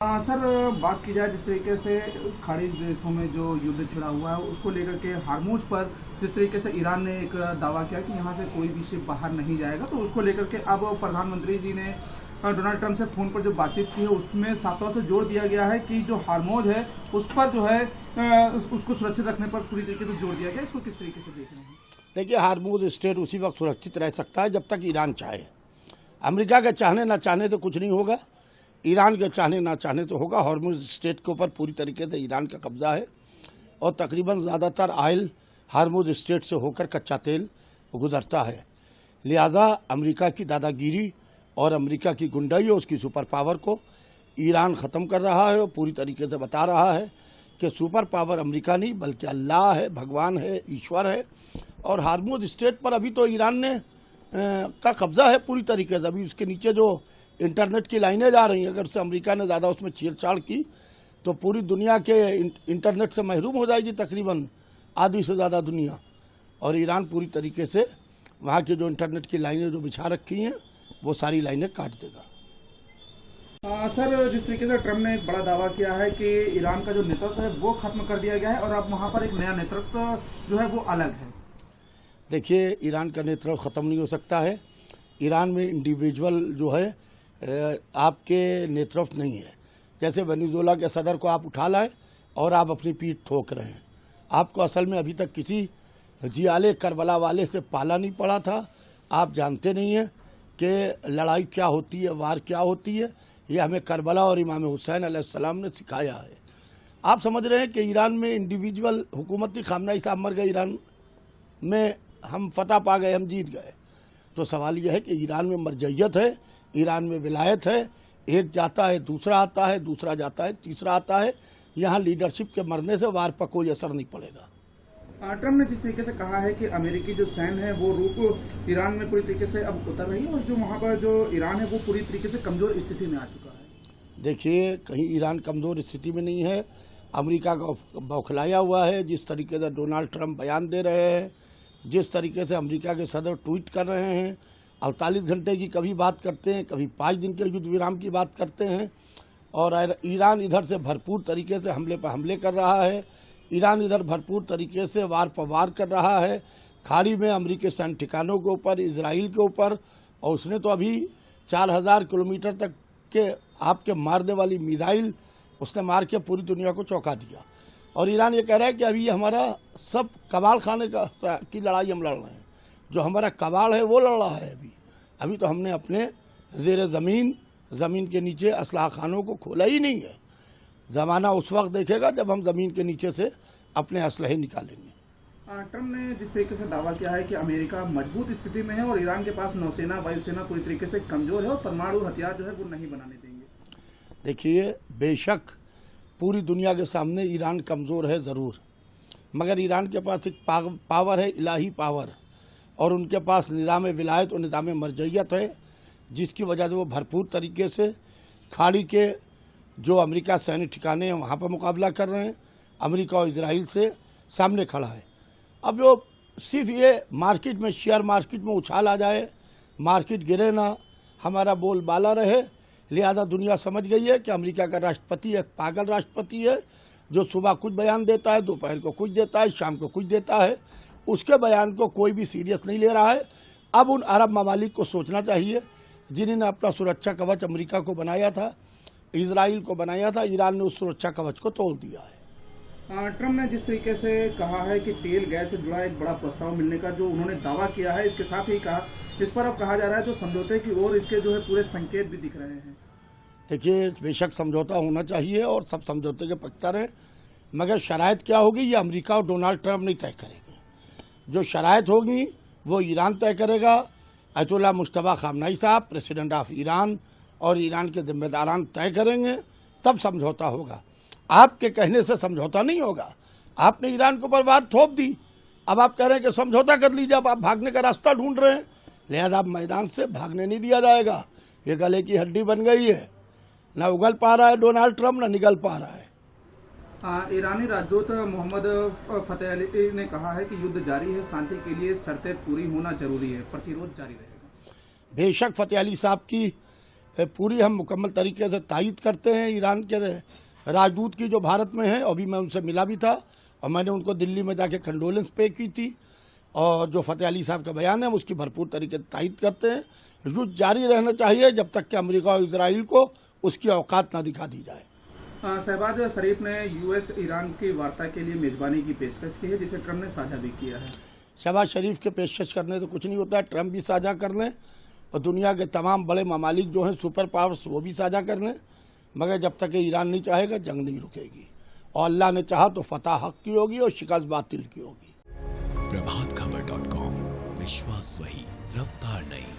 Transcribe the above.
Sir, बात की जाए जिस तरीके से खाड़ी देशों में जो युद्ध छिड़ा हुआ है उसको लेकर के हार्मूज पर जिस तरीके से ईरान ने एक दावा किया कि यहाँ से कोई भी शिप बाहर नहीं जाएगा, तो उसको लेकर के अब प्रधानमंत्री जी ने डोनाल्ड ट्रंप से फोन पर जो बातचीत की है उसमें साफ तौर से जोर दिया गया है कि जो हार्मूज है उस पर जो है उसको सुरक्षित रखने पर पूरी तरीके से जोर दिया गया। इसको किस तरीके से देख रहे हैं? देखिए, हार्मूज स्ट्रेट उसी वक्त सुरक्षित रह सकता है जब तक ईरान चाहे। अमेरिका के चाहने ना चाहने तो कुछ नहीं होगा, ईरान के चाहने ना चाहने तो होगा। हार्मूज स्ट्रेट के ऊपर पूरी तरीके से ईरान का कब्जा है और तकरीबन ज़्यादातर ऑयल हार्मूज स्ट्रेट से होकर कच्चा तेल गुजरता है। लिहाजा अमेरिका की दादागिरी और अमेरिका की गुंडाई, उसकी सुपर पावर को ईरान ख़त्म कर रहा है और पूरी तरीके से बता रहा है कि सुपर पावर अमेरिका नहीं बल्कि अल्लाह है, भगवान है, ईश्वर है। और हार्मूज स्ट्रेट पर अभी तो ईरान ने का कब्जा है पूरी तरीके से। अभी उसके नीचे जो इंटरनेट की लाइनें जा रही हैं, अगर से अमेरिका ने ज़्यादा उसमें छेड़छाड़ की तो पूरी दुनिया के इंटरनेट से महरूम हो जाएगी तकरीबन आधी से ज़्यादा दुनिया। और ईरान पूरी तरीके से वहाँ की जो इंटरनेट की लाइनें जो बिछा रखी हैं वो सारी लाइनें काट देगा। सर, जिस तरीके से ट्रंप ने एक बड़ा दावा किया है कि ईरान का जो नेतृत्व है वो खत्म कर दिया गया है और अब वहाँ पर एक नया नेतृत्व जो है वो अलग है। देखिए, ईरान का नेतृत्व ख़त्म नहीं हो सकता है। ईरान में इंडिविजुअल जो है आपके नेतृत्व नहीं है। जैसे वेनेजुएला के सदर को आप उठा लाए और आप अपनी पीठ ठोक रहे हैं। आपको असल में अभी तक किसी जियाले करबला वाले से पाला नहीं पड़ा था। आप जानते नहीं हैं कि लड़ाई क्या होती है, वार क्या होती है। ये हमें करबला और इमाम हुसैन अलैहिस्सलाम ने सिखाया है। आप समझ रहे हैं कि ईरान में इंडिविजुअल हुकूमती खामनेई साहब मर गए, ईरान में हम फतह पा गए, हम जीत गए। तो सवाल यह है कि ईरान में मरजइयत है, ईरान में विलायत है। एक जाता है, दूसरा आता है, दूसरा जाता है, तीसरा आता है। यहाँ लीडरशिप के मरने से वार पर कोई असर नहीं पड़ेगा। ट्रंप ने जिस तरीके से कहा है कि अमेरिकी जो सैन्य है वो रूप ईरान में पूरी तरीके से अब उतर रही है और जो वहाँ पर जो ईरान है वो पूरी तरीके से कमजोर स्थिति में आ चुका है। देखिए, कहीं ईरान कमजोर स्थिति में नहीं है। अमेरिका का बौखलाया हुआ है। जिस तरीके से डोनाल्ड ट्रंप बयान दे रहे हैं, जिस तरीके से अमेरिका के सदर ट्वीट कर रहे हैं, 48 घंटे की कभी बात करते हैं, कभी 5 दिन के युद्ध विराम की बात करते हैं। और ईरान इधर से भरपूर तरीके से हमले पर हमले कर रहा है। ईरान इधर भरपूर तरीके से वार पर वार कर रहा है, खाड़ी में अमेरिकी सैन्य ठिकानों के ऊपर, इजराइल के ऊपर। और उसने तो अभी 4000 किलोमीटर तक के आपके मारने वाली मिसाइल उसने मार के पूरी दुनिया को चौंका दिया। और ईरान ये कह रहा है कि अभी हमारा सब कबाल खाने की लड़ाई हम लड़ रहे हैं। जो हमारा कबाल है वो लड़ रहा है। अभी तो हमने अपने ज़ेर ज़मीन के नीचे असलाह खानों को खोला ही नहीं है। ज़माना उस वक्त देखेगा जब हम ज़मीन के नीचे से अपने असलहे निकालेंगे। ट्रंप ने जिस तरीके से दावा किया है कि अमेरिका मजबूत स्थिति में है और ईरान के पास नौसेना, वायुसेना पूरी तरीके से कमजोर है और परमाणु हथियार जो है वो नहीं बनाने देंगे। देखिए, बेशक पूरी दुनिया के सामने ईरान कमज़ोर है ज़रूर, मगर ईरान के पास एक पावर है, इलाही पावर। और उनके पास निज़ाम विलायत और निज़ाम मरजइयत है, जिसकी वजह से वो भरपूर तरीके से खाड़ी के जो अमेरिका सैन्य ठिकाने हैं वहाँ पर मुकाबला कर रहे हैं। अमेरिका और इजराइल से सामने खड़ा है। अब जो सिर्फ ये मार्केट में, शेयर मार्केट में उछाल आ जाए, मार्केट गिरे ना, हमारा बोलबाला रहे, लिहाजा दुनिया समझ गई है कि अमेरिका का राष्ट्रपति एक पागल राष्ट्रपति है जो सुबह कुछ बयान देता है, दोपहर को कुछ देता है, शाम को कुछ देता है। उसके बयान को कोई भी सीरियस नहीं ले रहा है। अब उन अरब ममालिक को सोचना चाहिए जिन्होंने अपना सुरक्षा कवच अमेरिका को बनाया था, इजराइल को बनाया था। ईरान ने उस सुरक्षा कवच को तोड़ दिया है। ट्रंप ने जिस तरीके से कहा है कि तेल गैस से जुड़ा एक बड़ा प्रस्ताव मिलने का जो उन्होंने दावा किया है, इसके साथ ही कहा इस पर अब कहा जा रहा है जो समझौते की ओर इसके जो है पूरे संकेत भी दिख रहे हैं। देखिए, बेशक समझौता होना चाहिए और सब समझौते के पक्षधर हैं, मगर शराइत क्या होगी ये अमेरिका और डोनाल्ड ट्रंप नहीं तय करेंगे। जो शराइत होगी वो ईरान तय करेगा। अयतुल्लाह मुश्तबा खामनेई साहब, प्रेसिडेंट ऑफ ईरान, और ईरान के जिम्मेदारान तय करेंगे, तब समझौता होगा। आपके कहने से समझौता नहीं होगा। आपने ईरान को ऊपर वार थोप दी, अब आप कह रहे हैं कि समझौता कर लीजिए। अब आप भागने का रास्ता ढूंढ रहे हैं, लिहाजा मैदान से भागने नहीं दिया जाएगा। ये गले की हड्डी बन गई है, ना उगल पा रहा है डोनाल्ड ट्रंप, ना निगल पा रहा है। ईरानी राजदूत मोहम्मद फतेह अली ने कहा है कि युद्ध जारी है, शांति के लिए शर्तें पूरी होना जरूरी है, प्रतिरोध जारी रहेगा। बेशक फतेह अली साहब की पूरी हम मुकम्मल तरीके से तायद करते हैं। ईरान के राजदूत की जो भारत में है, अभी मैं उनसे मिला भी था और मैंने उनको दिल्ली में जाके कंडोलेंस पे की थी, और जो फतेह अली साहब का बयान है उसकी भरपूर तरीके से तायद करते हैं। युद्ध जारी रहना चाहिए जब तक कि अमेरिका और इजराइल को उसकी औकात ना दिखा दी जाए। शहबाज शरीफ ने यूएस ईरान की वार्ता के लिए मेजबानी की पेशकश की है, जिसे ट्रम्प ने साझा भी किया है। शहबाज शरीफ के पेशकश करने से कुछ नहीं होता है, ट्रम्प भी साझा कर लें और दुनिया के तमाम बड़े ममालिक जो हैं सुपर पावर्स वो भी साझा कर लें, मगर जब तक ईरान नहीं चाहेगा जंग नहीं रुकेगी, और अल्लाह ने चाहा तो फतह हक की होगी और शिकस्त बातिल की होगी। प्रभातखबर.com, विश्वास वही, रफ्तार नहीं।